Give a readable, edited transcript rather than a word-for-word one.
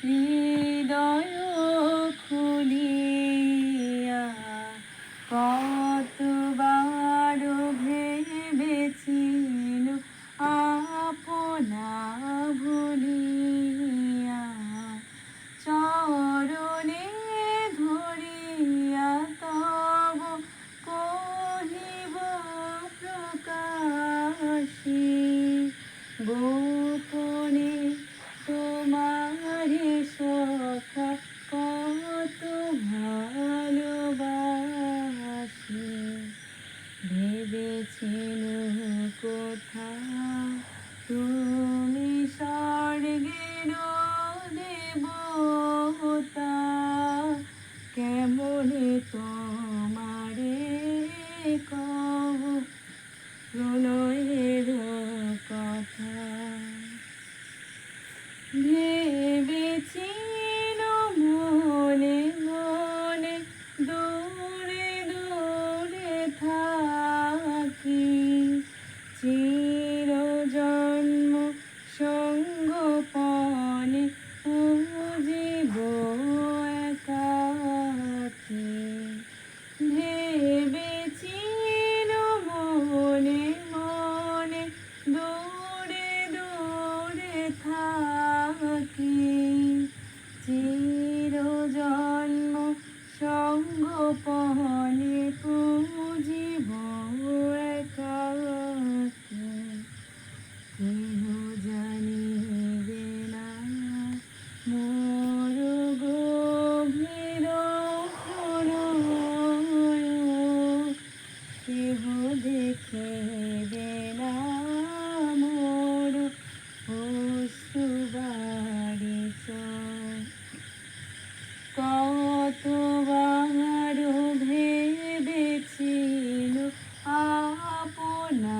হৃদয় খুলিয়া কতবার ভেবেছিল আপনা ভুলিয়া চরণে ধরিয়া তব কহিব প্রকাশী গোপনে তোমারে সখা কত ভালোবাসি ভেবেছিল কোথা তুমি স্বর্গের দেবতা কেমনে তোমারে কব প্রণয়ের কথা ভেবেছিল মনে মনে দূরে দূরে থাকি চিরজন্ম সঙ্গোপনে পুজিব একাকী ভেবেছিল মনে মনে দূরে দূরে থাকি চিরজন্ম সঙ্গোপনে পুজিব একাকী কেহ জানিবে না মোর গভীর প্রণয় কেহ দেখিবে না মোর অশ্রুবারিত কতবার ভেবেছিল আপনা